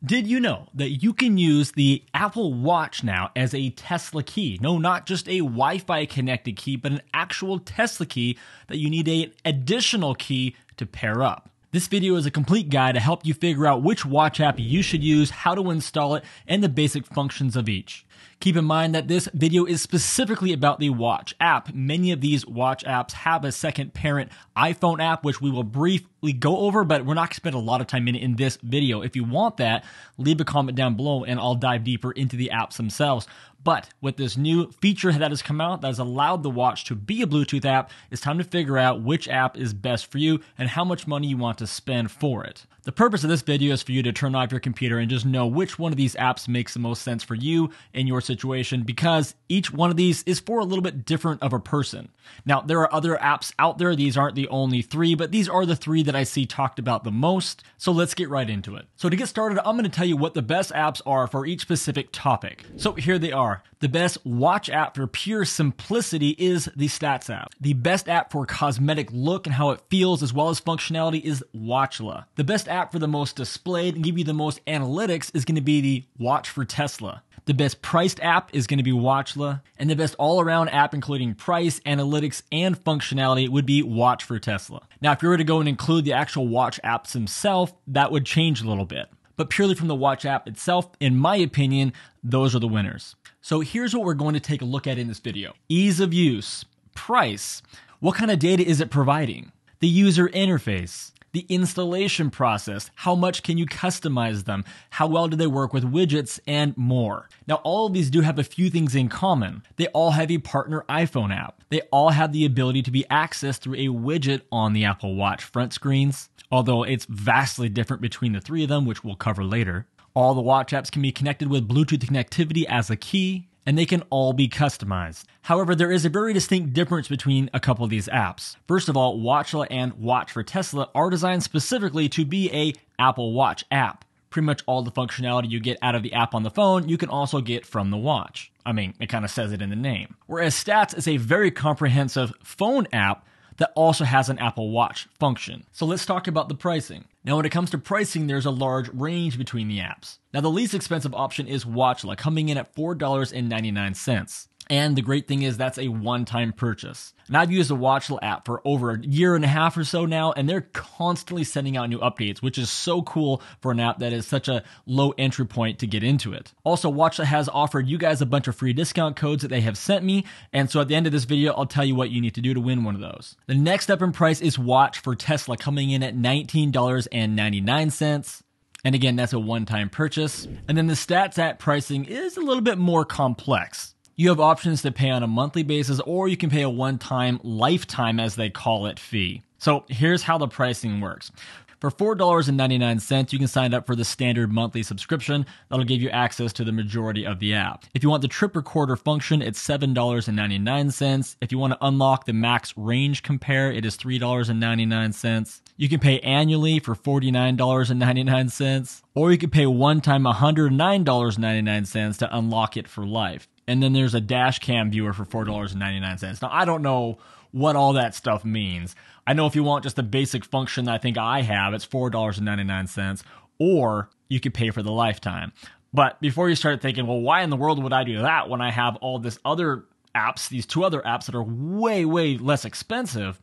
Did you know that you can use the Apple Watch now as a Tesla key? No, not just a Wi-Fi connected key, but an actual Tesla key that you need an additional key to pair up. This video is a complete guide to help you figure out which watch app you should use, how to install it, and the basic functions of each. Keep in mind that this video is specifically about the Watch app. Many of these watch apps have a second parent iPhone app, which we will briefly go over, but we're not going to spend a lot of time in this video. If you want that, leave a comment down below and I'll dive deeper into the apps themselves. But with this new feature that has come out that has allowed the watch to be a Bluetooth app, it's time to figure out which app is best for you and how much money you want to spend for it. The purpose of this video is for you to turn off your computer and just know which one of these apps makes the most sense for you in your situation, because each one of these is for a little bit different of a person. Now, there are other apps out there. These aren't the only three, but these are the three that I see talked about the most. So let's get right into it. So to get started, I'm going to tell you what the best apps are for each specific topic. So here they are. The best watch app for pure simplicity is the Stats app. The best app for cosmetic look and how it feels as well as functionality is Watchla. The best app for the most displayed and give you the most analytics is going to be the Watch for Tesla. The best priced app is going to be Watchla, and the best all-around app including price, analytics, and functionality would be Watch for Tesla. Now, if you were to go and include the actual watch apps themselves, that would change a little bit. But purely from the watch app itself, in my opinion, those are the winners. So here's what we're going to take a look at in this video. Ease of use, price, what kind of data is it providing, the user interface, the installation process, how much can you customize them, how well do they work with widgets, and more. Now, all of these do have a few things in common. They all have a partner iPhone app. They all have the ability to be accessed through a widget on the Apple Watch front screens, although it's vastly different between the three of them, which we'll cover later. All the watch apps can be connected with Bluetooth connectivity as a key, and they can all be customized. However, there is a very distinct difference between a couple of these apps. First of all, Watchla and Watch for Tesla are designed specifically to be a Apple Watch app. Pretty much all the functionality you get out of the app on the phone, you can also get from the watch. I mean, it kind of says it in the name. Whereas Stats is a very comprehensive phone app that also has an Apple Watch function. So let's talk about the pricing. Now, when it comes to pricing, there's a large range between the apps. Now, the least expensive option is Watchla, coming in at $4.99. And the great thing is that's a one-time purchase. And I've used the Watchla app for over a year and a half or so now, and they're constantly sending out new updates, which is so cool for an app that is such a low entry point to get into it. Also, Watchla has offered you guys a bunch of free discount codes that they have sent me, and so at the end of this video, I'll tell you what you need to do to win one of those. The next up in price is Watch for Tesla, coming in at $19.99. And again, that's a one-time purchase. And then the Stats app pricing is a little bit more complex. You have options to pay on a monthly basis, or you can pay a one-time, lifetime, as they call it, fee. So here's how the pricing works. For $4.99, you can sign up for the standard monthly subscription. That'll give you access to the majority of the app. If you want the trip recorder function, it's $7.99. If you want to unlock the max range compare, it is $3.99. You can pay annually for $49.99, or you can pay one time $109.99 to unlock it for life. And then there's a dash cam viewer for $4.99. Now, I don't know what all that stuff means. I know if you want just the basic function that I think I have, it's $4.99, or you could pay for the lifetime. But before you start thinking, well, why in the world would I do that when I have all this other apps, these two other apps that are way, way less expensive?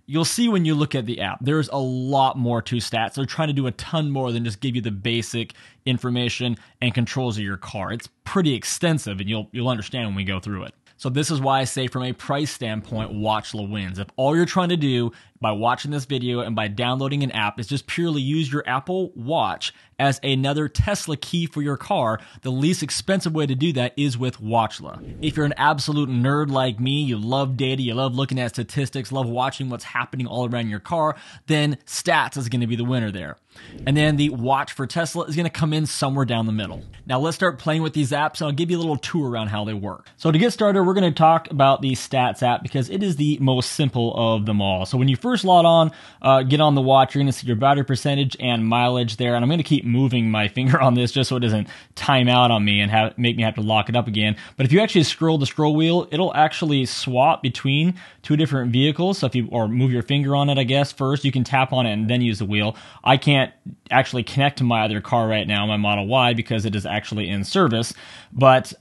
You'll see when you look at the app, there's a lot more to Stats. They're trying to do a ton more than just give you the basic information and controls of your car. It's pretty extensive, and you'll understand when we go through it. So this is why I say from a price standpoint, Watchla wins. If all you're trying to do by watching this video and by downloading an app is just purely use your Apple Watch as another Tesla key for your car, the least expensive way to do that is with Watchla. If you're an absolute nerd like me, you love data, you love looking at statistics, love watching what's happening all around your car, then Stats is going to be the winner there. And then the Watch for Tesla is going to come in somewhere down the middle. Now let's start playing with these apps, and I'll give you a little tour around how they work. So to get started, we're going to talk about the Stats app because it is the most simple of them all. So when you first log on, get on the watch, you're going to see your battery percentage and mileage there. And I'm going to keep moving my finger on this just so it doesn't time out on me and make me have to lock it up again. But if you actually scroll the scroll wheel, it'll actually swap between two different vehicles. So if you, or move your finger on it, I guess, first, you can tap on it and then use the wheel. I can't actually connect to my other car right now, my Model Y, because it is actually in service. But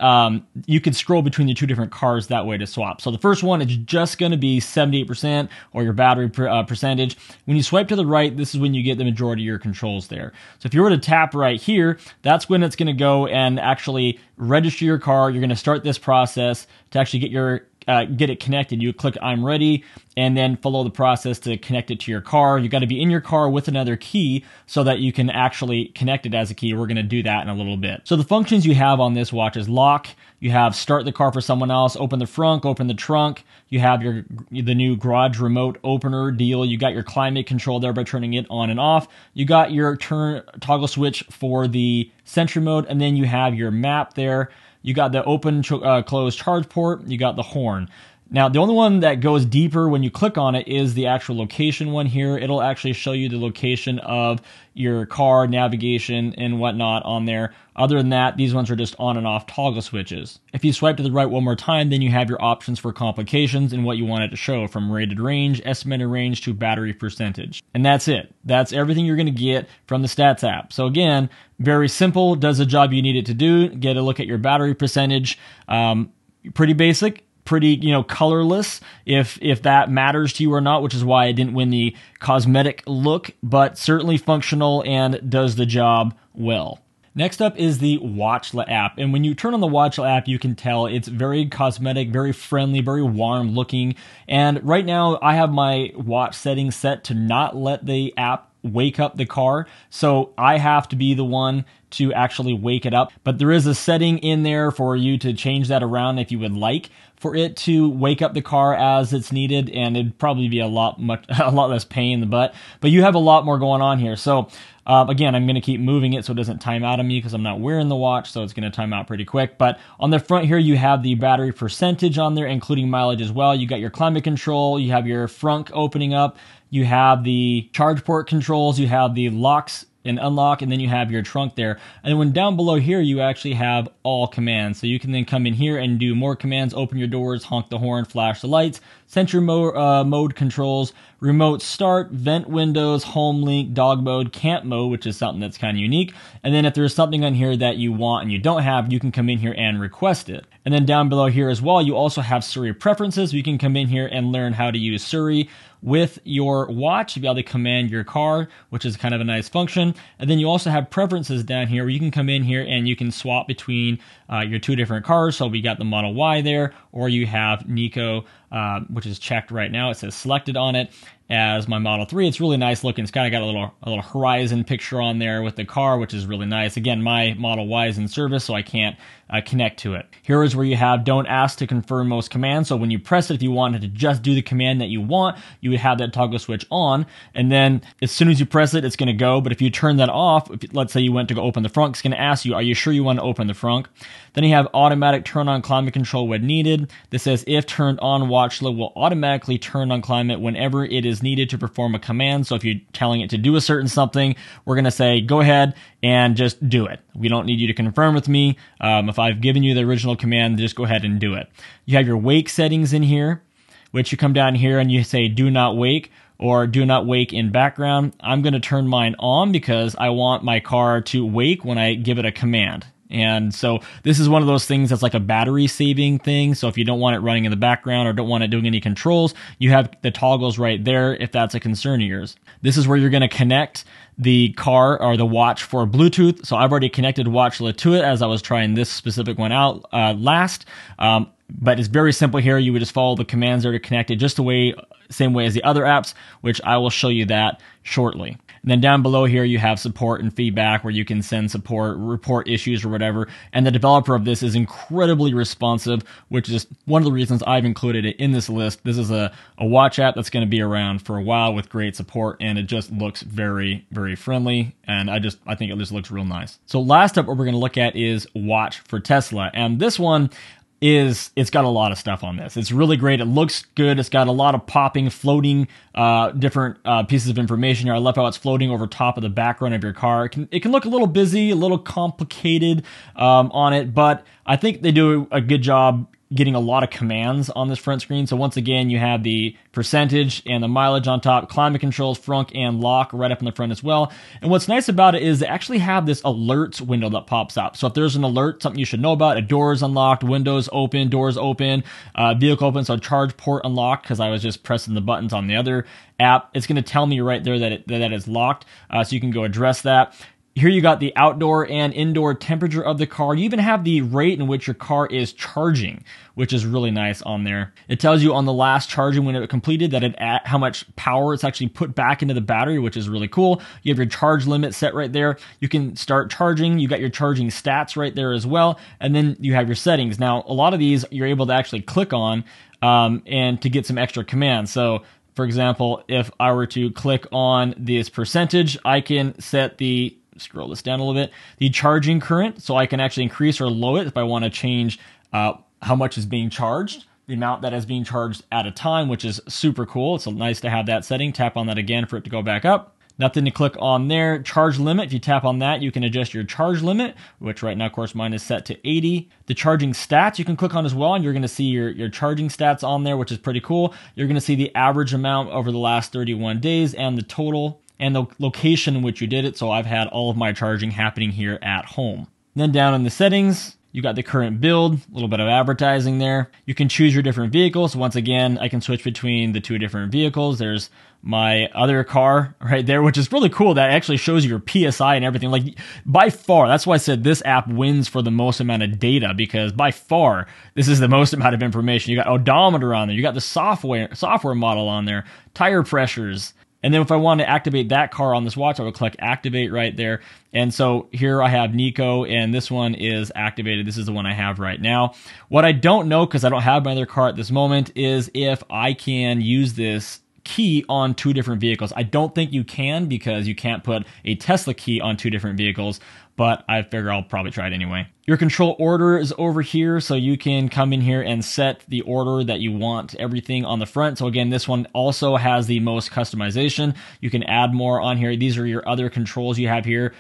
you could scroll between the two different cars that way to swap. So the first one is just going to be 78% or your battery percentage. When you swipe to the right, this is when you get the majority of your controls there. So if you were to tap right here, that's when it's going to go and actually register your car. You're going to start this process to actually get it connected. You click I'm ready and then follow the process to connect it to your car. You got to be in your car with another key so that you can actually connect it as a key. We're going to do that in a little bit. So the functions you have on this watch is lock. You have start the car for someone else, open the front, open the trunk. You have the new garage remote opener deal. You got your climate control there by turning it on and off. You got your toggle switch for the Sentry mode, and then you have your map there. You got the open, close charge port. You got the horn. Now, the only one that goes deeper when you click on it is the actual location one here. It'll actually show you the location of your car, navigation, and whatnot on there. Other than that, these ones are just on and off toggle switches. If you swipe to the right one more time, then you have your options for complications and what you want it to show, from rated range, estimated range, to battery percentage. And that's it. That's everything you're going to get from the Stats app. So again, very simple, does the job you need it to do. Get a look at your battery percentage. Pretty basic. Pretty, colorless, if that matters to you or not, which is why I didn't win the cosmetic look, but certainly functional and does the job well. Next up is the Watchla app. And when you turn on the Watchla app, you can tell it's very cosmetic, very friendly, very warm looking. And right now I have my watch settings set to not let the app wake up the car. So I have to be the one to actually wake it up. But there is a setting in there for you to change that around if you would like for it to wake up the car as it's needed, and it'd probably be a lot less pain in the butt. But you have a lot more going on here. So again, I'm going to keep moving it so it doesn't time out on me because I'm not wearing the watch, so it's going to time out pretty quick. But on the front here, you have the battery percentage on there, including mileage as well. You got your climate control, you have your front opening up, you have the charge port controls, you have the locks and unlock, and then you have your trunk there. And then when down below here, you actually have all commands. So you can then come in here and do more commands, open your doors, honk the horn, flash the lights, sentry mode controls, remote start, vent windows, home link, dog mode, camp mode, which is something that's kind of unique. And then if there's something on here that you want and you don't have, you can come in here and request it. And then down below here as well, you also have Siri preferences. You can come in here and learn how to use Siri with your watch to be able to command your car, which is kind of a nice function. And then you also have preferences down here where you can come in here and you can swap between your two different cars. So we got the Model Y there, or you have Nico, which is checked right now. It says selected on it as my Model 3. It's really nice looking. It's kind of got a little horizon picture on there with the car, which is really nice. Again, my Model Y is in service, so I can't connect to it. Here is where you have don't ask to confirm most commands. So when you press it, if you wanted to just do the command that you want, you would have that toggle switch on. And then as soon as you press it, it's going to go. But if you turn that off, let's say you went to go open the front, it's going to ask you, are you sure you want to open the front? Then you have automatic turn on climate control when needed. This says if turned on, Watchla will automatically turn on climate whenever it is needed to perform a command. So if you're telling it to do a certain something, we're going to say, go ahead and just do it. We don't need you to confirm with me. If I've given you the original command, just go ahead and do it. You have your wake settings in here, which you come down here and you say do not wake or do not wake in background. I'm going to turn mine on because I want my car to wake when I give it a command. And so this is one of those things that's like a battery saving thing. So if you don't want it running in the background or don't want it doing any controls, you have the toggles right there if that's a concern of yours. This is where you're going to connect the car or the watch for Bluetooth. So I've already connected Watchla to it as I was trying this specific one out last. But it's very simple here. You would just follow the commands that are connected just same way as the other apps, which I will show you that shortly. And then down below here, you have support and feedback where you can send support, report issues or whatever. And the developer of this is incredibly responsive, which is one of the reasons I've included it in this list. This is a watch app that's going to be around for a while with great support, and it just looks very, very friendly. And I think it just looks real nice. So last up, what we're going to look at is Watch for Tesla. And this one is it's got a lot of stuff on this. It's really great. It looks good. It's got a lot of popping, floating different pieces of information here. I love how it's floating over top of the background of your car. It can look a little busy, a little complicated on it, but I think they do a good job getting a lot of commands on this front screen. So once again, you have the percentage and the mileage on top, climate controls, front and lock right up in the front as well. And what's nice about it is they actually have this alerts window that pops up. So if there's an alert, something you should know about, a door is unlocked, windows open, doors open, vehicle open, so charge port unlocked, because I was just pressing the buttons on the other app, it's going to tell me right there that that is locked. So you can go address that. Here you got the outdoor and indoor temperature of the car. You even have the rate in which your car is charging, which is really nice on there. It tells you on the last charging when it completed that how much power it's actually put back into the battery, which is really cool. You have your charge limit set right there. You can start charging. You got your charging stats right there as well. And then you have your settings. Now, a lot of these you're able to actually click on and to get some extra commands. So, for example, if I were to click on this percentage, I can set the scroll this down a little bit, the charging current, so I can actually increase or lower it if I want to change how much is being charged, the amount that is being charged at a time, which is super cool. It's nice to have that setting. Tap on that again for it to go back up. Nothing to click on there. Charge limit, if you tap on that, you can adjust your charge limit, which right now, of course, mine is set to 80. The charging stats you can click on as well, and you're going to see your charging stats on there, which is pretty cool. You're going to see the average amount over the last 31 days and the total and the location in which you did it. So I've had all of my charging happening here at home. Then down in the settings, you got the current build, a little bit of advertising there. You can choose your different vehicles. Once again, I can switch between the two different vehicles. There's my other car right there, which is really cool. That actually shows you your PSI and everything. Like, by far, that's why I said this app wins for the most amount of data, because by far, this is the most amount of information. You got odometer on there. You got the software model on there, tire pressures. And then if I want to activate that car on this watch, I would click activate right there. And so here I have Nico, and this one is activated. This is the one I have right now. What I don't know, because I don't have my other car at this moment, is if I can use this key on two different vehicles. I don't think you can, because you can't put a Tesla key on two different vehicles, but I figure I'll probably try it anyway. Your control order is over here, so you can come in here and set the order that you want everything on the front. So again, this one also has the most customization. You can add more on here. These are your other controls you have here.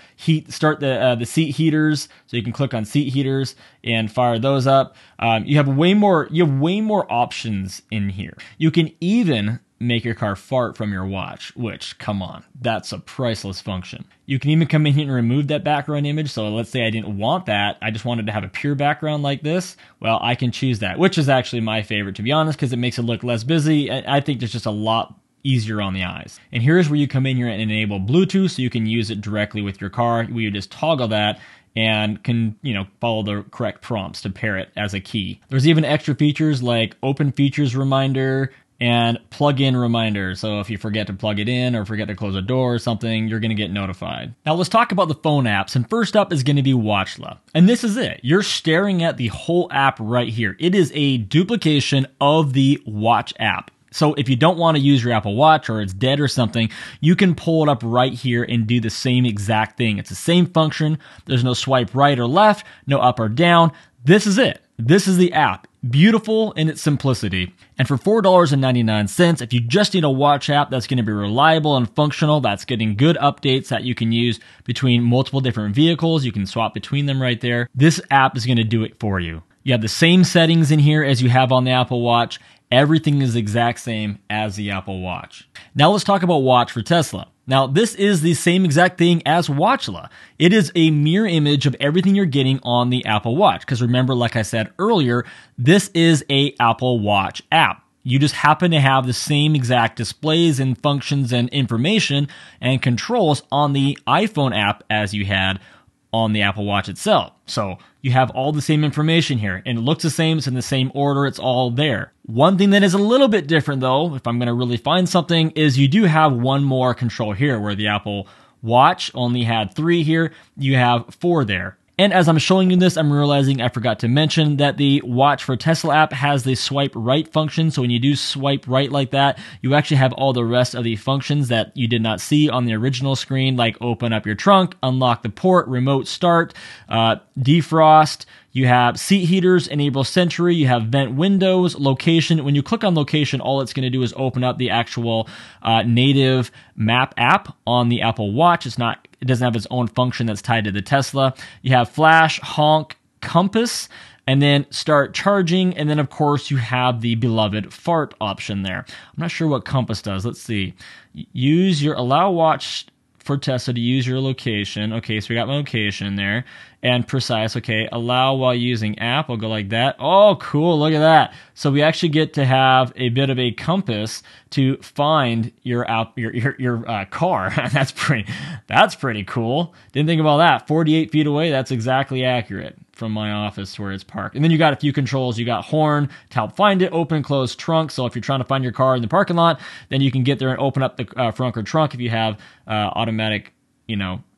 Start the seat heaters, so you can click on seat heaters and fire those up. You have way more options in here. You can even make your car fart from your watch, which, come on, that's a priceless function. You can even come in here and remove that background image. So let's say I didn't want that. I just wanted to have a pure background like this. Well, I can choose that, which is actually my favorite, to be honest, because it makes it look less busy. I think it's just a lot easier on the eyes. And here's where you come in here and enable Bluetooth, so you can use it directly with your car. We just toggle that and can, follow the correct prompts to pair it as a key. There's even extra features like open features reminder and plug-in reminder. So if you forget to plug it in or forget to close a door or something, you're going to get notified. Now let's talk about the phone apps. And first up is going to be Watchla. And this is it. You're staring at the whole app right here. It is a duplication of the Watch app. So if you don't want to use your Apple Watch or it's dead or something, you can pull it up right here and do the same exact thing. It's the same function. There's no swipe right or left, no up or down. This is it. This is the app. Beautiful in its simplicity. And for $4.99, if you just need a watch app that's going to be reliable and functional, that's getting good updates that you can use between multiple different vehicles, you can swap between them right there, this app is going to do it for you. You have the same settings in here as you have on the Apple Watch. Everything is the exact same as the Apple Watch. Now let's talk about Watch for Tesla. Now, this is the same exact thing as Watchla. It is a mirror image of everything you're getting on the Apple Watch. Because remember, like I said earlier, this is a Apple Watch app. You just happen to have the same exact displays and functions and information and controls on the iPhone app as you had on the Apple Watch itself. So you have all the same information here, and it looks the same. It's in the same order. It's all there. One thing that is a little bit different, though, if I'm going to really find something, is you do have one more control here, where the Apple Watch only had 3 here. You have 4 there. And as I'm showing you this, I'm realizing I forgot to mention that the Watch for Tesla app has the swipe right function. So when you do swipe right like that, you actually have all the rest of the functions that you did not see on the original screen, like open up your trunk, unlock the port, remote start, defrost. You have seat heaters, enable Sentry, you have vent windows, location. When you click on location, all it's going to do is open up the actual native map app on the Apple Watch. It doesn't have its own function that's tied to the Tesla. You have flash, honk, compass, and then start charging. And then, of course, you have the beloved fart option there. I'm not sure what compass does. Let's see. Allow watch for Tesla to use your location. Okay, so we got my location there. And precise, okay. Allow while using app. I'll go like that. Oh, cool. Look at that. So we actually get to have a bit of a compass to find your car. That's pretty cool. Didn't think about that. 48 feet away. That's exactly accurate from my office to where it's parked. And then you got a few controls. You got horn to help find it, open and close trunk. So if you're trying to find your car in the parking lot, then you can get there and open up the front or trunk if you have automatic,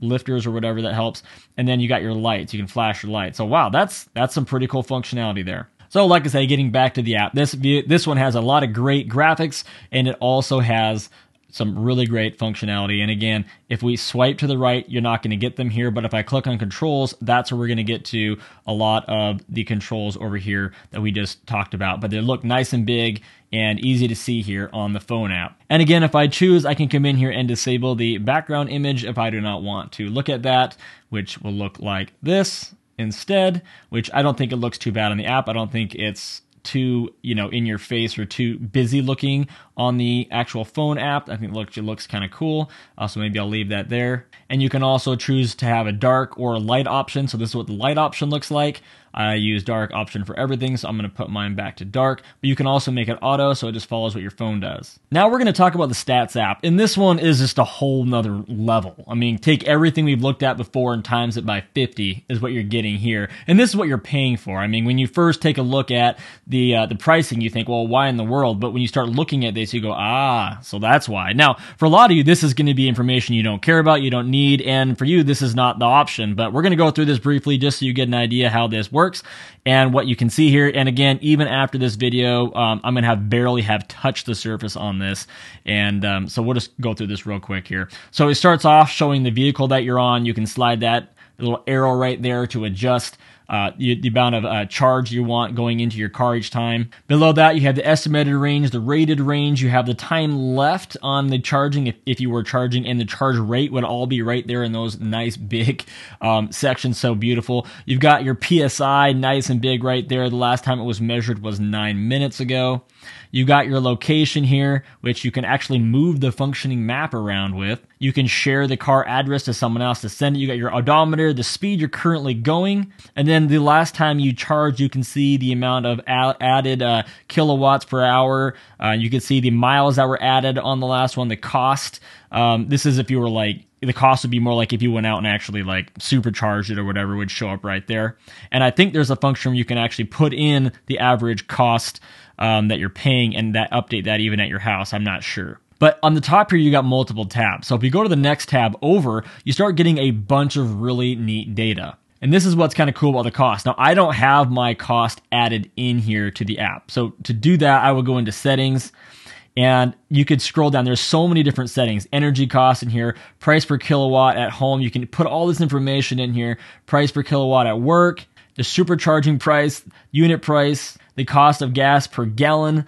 lifters or whatever, that helps. And then you got your lights. You can flash your lights. So wow, that's some pretty cool functionality there. So like I say, getting back to the app, this one has a lot of great graphics, and it also has some really great functionality. And again, if we swipe to the right, you're not going to get them here. But if I click on controls, that's where we're going to get to a lot of the controls over here that we just talked about. But they look nice and big and easy to see here on the phone app. And again, if I choose, I can come in here and disable the background image if I do not want to look at that, which will look like this instead, which I don't think it looks too bad on the app. I don't think it's too, in your face or too busy looking on the actual phone app. I think it looks kind of cool. So maybe I'll leave that there. And you can also choose to have a dark or a light option. So this is what the light option looks like. I use dark option for everything, so I'm going to put mine back to dark. But you can also make it auto, so it just follows what your phone does. Now we're going to talk about the stats app. And this one is just a whole nother level. I mean, take everything we've looked at before and times it by 50 is what you're getting here. And this is what you're paying for. I mean, when you first take a look at the pricing, you think, well, why in the world? But when you start looking at this, you go, so that's why. Now, for a lot of you, this is going to be information you don't care about, you don't need. And for you, this is not the option. But we're going to go through this briefly just so you get an idea how this works and what you can see here. And again, even after this video, I'm going to barely have touched the surface on this. And so we'll just go through this real quick here. So it starts off showing the vehicle that you're on. You can slide that little arrow right there to adjust the amount of charge you want going into your car each time. Below that, you have the estimated range, the rated range. You have the time left on the charging if you were charging, and the charge rate would all be right there in those nice big sections. So beautiful. You've got your PSI nice and big right there. The last time it was measured was 9 minutes ago. You got your location here, which you can actually move the functioning map around with. You can share the car address to someone else to send it. You got your odometer, the speed you're currently going, and then the last time you charge, you can see the amount of added kilowatts per hour. You can see the miles that were added on the last one, the cost. This is if you were the cost would be more like if you went out and actually supercharged it or whatever, would show up right there. And I think there's a function where you can actually put in the average cost that you're paying and update that even at your house. I'm not sure. But on the top here, you got multiple tabs. So if you go to the next tab over, you start getting a bunch of really neat data. And this is what's kind of cool about the cost. Now, I don't have my cost added in here to the app. So to do that, I will go into settings. And you could scroll down. There's so many different settings. Energy cost in here, price per kilowatt at home. You can put all this information in here. Price per kilowatt at work, the supercharging price, unit price, the cost of gas per gallon,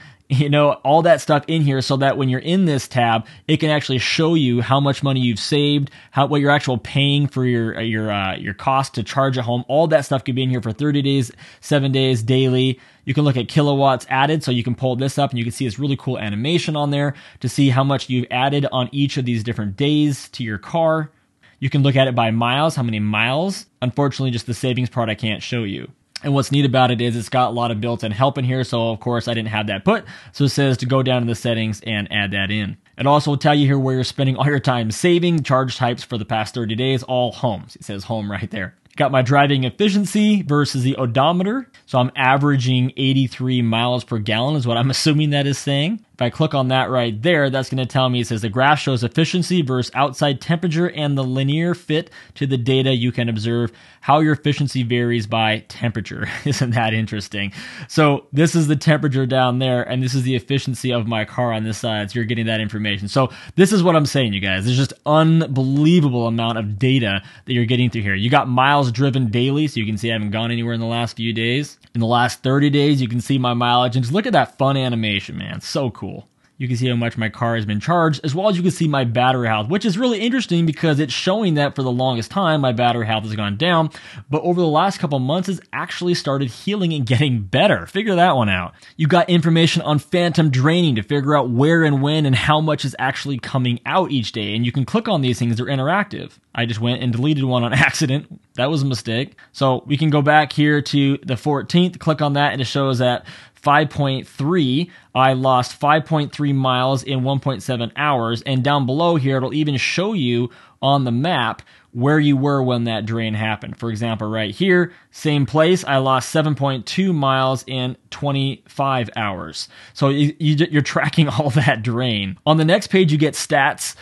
all that stuff in here, so that when you're in this tab, it can actually show you how much money you've saved, what you're actually paying for your cost to charge at home. All that stuff could be in here for 30 days, 7 days, daily. You can look at kilowatts added, so you can pull this up and you can see this really cool animation on there to see how much you've added on each of these different days to your car. You can look at it by miles, how many miles. Unfortunately, just the savings part I can't show you. And what's neat about it is it's got a lot of built-in help in here, so of course I didn't have that put. So it says to go down to the settings and add that in. It also will tell you here where you're spending all your time saving, charge types for the past 30 days, all homes. It says home right there. Got my driving efficiency versus the odometer. So I'm averaging 83 miles per gallon is what I'm assuming that is saying. If I click on that right there, that's going to tell me, it says the graph shows efficiency versus outside temperature and the linear fit to the data. You can observe how your efficiency varies by temperature. Isn't that interesting? So this is the temperature down there, and this is the efficiency of my car on this side. So you're getting that information. So this is what I'm saying, you guys. There's just unbelievable amount of data that you're getting through here. You got miles driven daily, so you can see I haven't gone anywhere in the last few days. In the last 30 days, you can see my mileage. And just look at that fun animation, man. So cool. You can see how much my car has been charged, as well as you can see my battery health, which is really interesting because it's showing that for the longest time, my battery health has gone down. But over the last couple months, it's actually started healing and getting better. Figure that one out. You got information on phantom draining to figure out where and when and how much is actually coming out each day. And you can click on these things. They're interactive. I just went and deleted one on accident. That was a mistake. So we can go back here to the 14th, click on that, and it shows that 5.3, I lost 5.3 miles in 1.7 hours. And down below here, it'll even show you on the map where you were when that drain happened. For example, right here, same place, I lost 7.2 miles in 25 hours. So you're tracking all that drain. On the next page, you get stats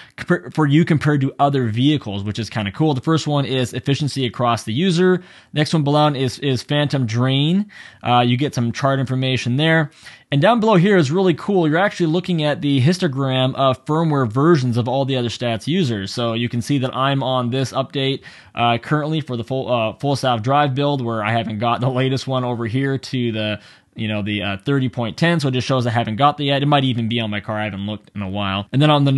for you compared to other vehicles, which is kind of cool. The first one is efficiency across the user. Next one below is phantom drain. You get some chart information there. And down below here is really cool. You're actually looking at the histogram of firmware versions of all the other stats users. So you can see that I'm on this update currently for the full self-drive build, where I haven't got the latest one over here to the 30.10, so it just shows I haven't got that yet. It might even be on my car. I haven't looked in a while. And then on the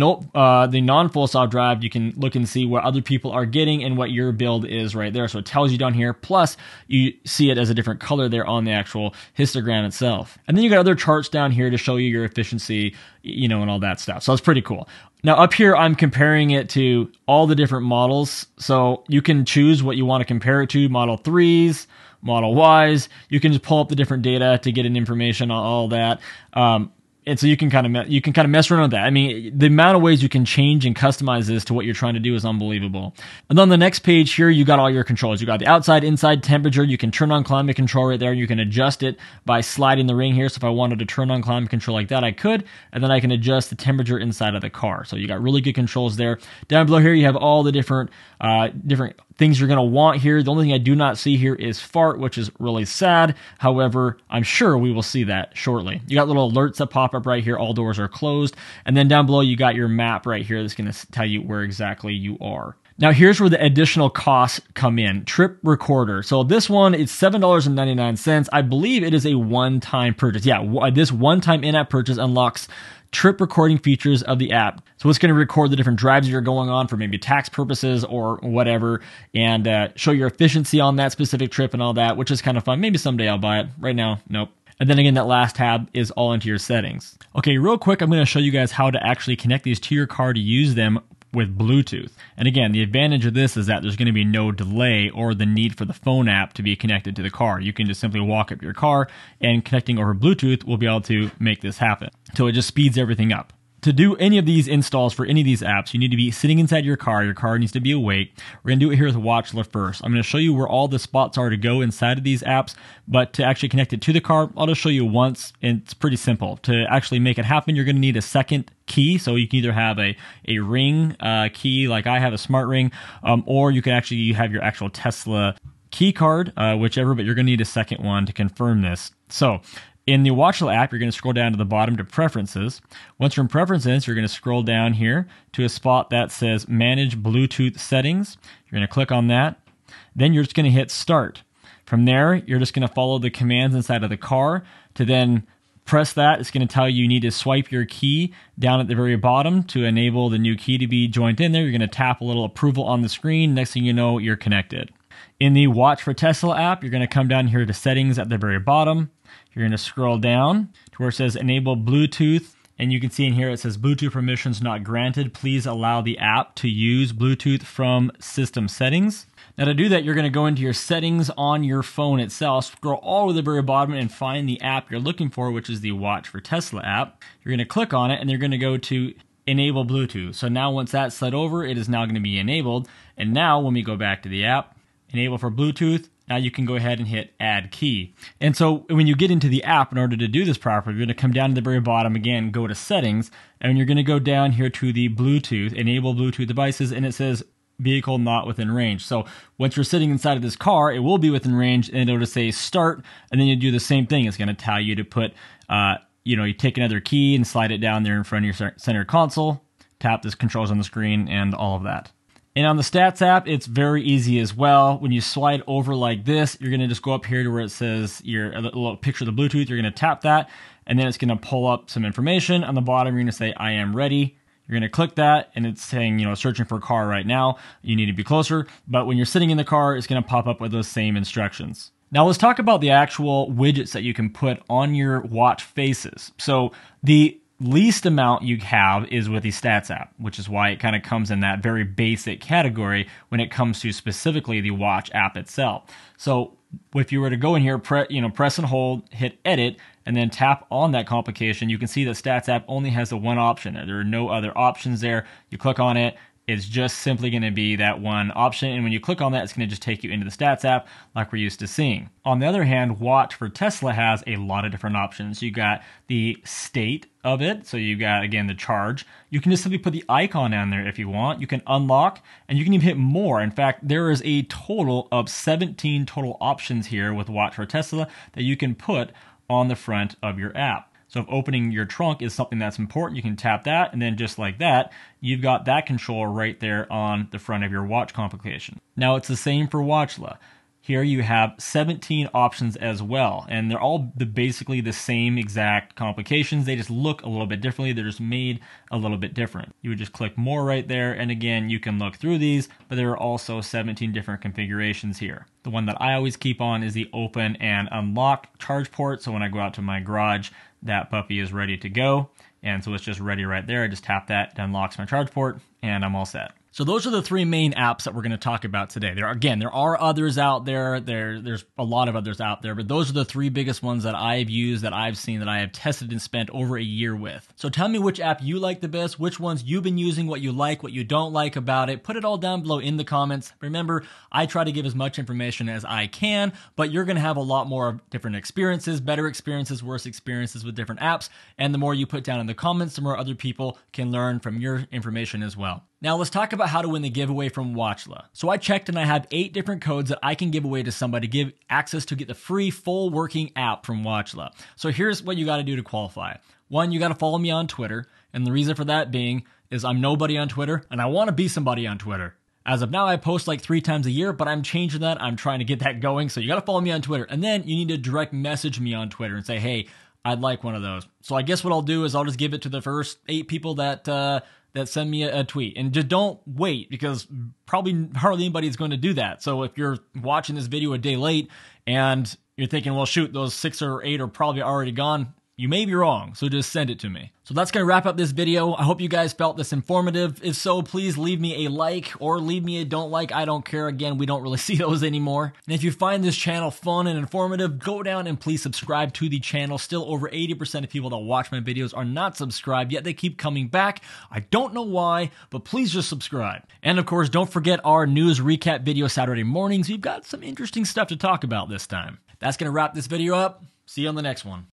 non-full self-drive, you can look and see what other people are getting and what your build is right there. So it tells you down here. Plus, you see it as a different color there on the actual histogram itself. And then you got other charts down here to show you your efficiency, and all that stuff. So it's pretty cool. Now up here, I'm comparing it to all the different models. So you can choose what you want to compare it to, Model 3s, Model Ys. You can just pull up the different data to get an information on all that. And so you can kind of mess around with that. I mean, the amount of ways you can change and customize this to what you're trying to do is unbelievable. And then on the next page here, you got all your controls. You got the outside, inside temperature. You can turn on climate control right there. You can adjust it by sliding the ring here. So if I wanted to turn on climate control like that, I could. And then I can adjust the temperature inside of the car. So you got really good controls there. Down below here, you have all the different things you're going to want here. The only thing I do not see here is fart, which is really sad. However, I'm sure we will see that shortly. You got little alerts that pop up right here. All doors are closed. And then down below, you got your map right here that's going to tell you where exactly you are. Now, here's where the additional costs come in. Trip recorder. So this one is $7.99. I believe it is a one-time purchase. Yeah, this one-time in-app purchase unlocks trip recording features of the app. So it's going to record the different drives you're going on for maybe tax purposes or whatever, and show your efficiency on that specific trip and all that, which is kind of fun. Maybe someday I'll buy it. Right now, nope. And then again, that last tab is all into your settings. Okay, real quick, I'm going to show you guys how to actually connect these to your car to use them with Bluetooth. And again, the advantage of this is that there's going to be no delay or the need for the phone app to be connected to the car. You can just simply walk up to your car, and connecting over Bluetooth will be able to make this happen. So it just speeds everything up. To do any of these installs for any of these apps, you need to be sitting inside your car. Your car needs to be awake. We're going to do it here with Watchla first. I'm going to show you where all the spots are to go inside of these apps, but to actually connect it to the car, I'll just show you once, and it's pretty simple. To actually make it happen, you're going to need a second key. So you can either have a ring key, like I have a smart ring, or you can actually have your actual Tesla key card, whichever, but you're going to need a second one to confirm this. So in the Watchla app, you're going to scroll down to the bottom to Preferences. Once you're in Preferences, you're going to scroll down here to a spot that says Manage Bluetooth Settings. You're going to click on that. Then you're just going to hit Start. From there, you're just going to follow the commands inside of the car to then press that. It's going to tell you need to swipe your key down at the very bottom to enable the new key to be joined in there. You're going to tap a little approval on the screen. Next thing you know, you're connected. In the Watch for Tesla app, you're going to come down here to Settings at the very bottom. You're going to scroll down to where it says Enable Bluetooth, and you can see in here it says Bluetooth permissions not granted. Please allow the app to use Bluetooth from System Settings. Now to do that, you're going to go into your settings on your phone itself, scroll all to the very bottom and find the app you're looking for, which is the Watch for Tesla app. You're going to click on it, and you're going to go to Enable Bluetooth. So now once that's set over, it is now going to be enabled. And now when we go back to the app, Enable for Bluetooth, Now you can go ahead and hit add key. And so when you get into the app, in order to do this properly, you're going to come down to the very bottom again, go to settings, and you're going to go down here to the Bluetooth, enable Bluetooth devices, and it says vehicle not within range. So once you're sitting inside of this car, it will be within range, and it'll just say start, and then you do the same thing. It's going to tell you to put, you take another key and slide it down there in front of your center console, tap this controls on the screen, and all of that. And on the Stats app, it's very easy as well. When you slide over like this, you're going to just go up here to where it says a little picture of the Bluetooth. You're going to tap that, and then it's going to pull up some information. On the bottom, you're going to say, I am ready. You're going to click that, and it's saying, searching for a car right now. You need to be closer. But when you're sitting in the car, it's going to pop up with those same instructions. Now let's talk about the actual widgets that you can put on your watch faces. So the least amount you have is with the Stats app, which is why it kind of comes in that very basic category when it comes to specifically the watch app itself. So if you were to go in here, press and hold, hit edit, and then tap on that complication, you can see that Stats app only has the one option. There are no other options there. You click on it, it's just simply going to be that one option. And when you click on that, it's going to just take you into the Stats app like we're used to seeing. On the other hand, Watch for Tesla has a lot of different options. You got the state of it. So you got, again, the charge. You can just simply put the icon on there if you want. You can unlock, and you can even hit more. In fact, there is a total of 17 total options here with Watch for Tesla that you can put on the front of your app. So if opening your trunk is something that's important, you can tap that, and then just like that, you've got that control right there on the front of your watch complication. Now it's the same for Watchla. Here you have 17 options as well, and they're all basically the same exact complications. They just look a little bit differently. They're just made a little bit different. You would just click more right there, and again, you can look through these, but there are also 17 different configurations here. The one that I always keep on is the open and unlock charge port, so when I go out to my garage, that puppy is ready to go, and so it's just ready right there. I just tap that, it unlocks my charge port, and I'm all set. So those are the three main apps that we're going to talk about today. There are others out there. There's a lot of others out there, but those are the three biggest ones that I've used, that I've seen, that I have tested and spent over a year with. So tell me which app you like the best, which ones you've been using, what you like, what you don't like about it. Put it all down below in the comments. Remember, I try to give as much information as I can, but you're going to have a lot more different experiences, better experiences, worse experiences with different apps. And the more you put down in the comments, the more other people can learn from your information as well. Now let's talk about how to win the giveaway from Watchla. So I checked, and I have 8 different codes that I can give away to somebody to give access to get the free full working app from Watchla. So here's what you got to do to qualify. 1, you got to follow me on Twitter. And the reason for that being is I'm nobody on Twitter, and I want to be somebody on Twitter. As of now, I post like 3 times a year, but I'm changing that. I'm trying to get that going. So you got to follow me on Twitter. And then you need to direct message me on Twitter and say, hey, I'd like one of those. So I guess what I'll do is I'll just give it to the first 8 people that send me a tweet. And just don't wait, because probably hardly anybody's going to do that. So if you're watching this video a day late and you're thinking, well, shoot, those 6 or 8 are probably already gone, you may be wrong, so just send it to me. So that's going to wrap up this video. I hope you guys felt this informative. If so, please leave me a like or leave me a don't like. I don't care. Again, we don't really see those anymore. And if you find this channel fun and informative, go down and please subscribe to the channel. Still over 80% of people that watch my videos are not subscribed, yet they keep coming back. I don't know why, but please just subscribe. And of course, don't forget our news recap video Saturday mornings. We've got some interesting stuff to talk about this time. That's going to wrap this video up. See you on the next one.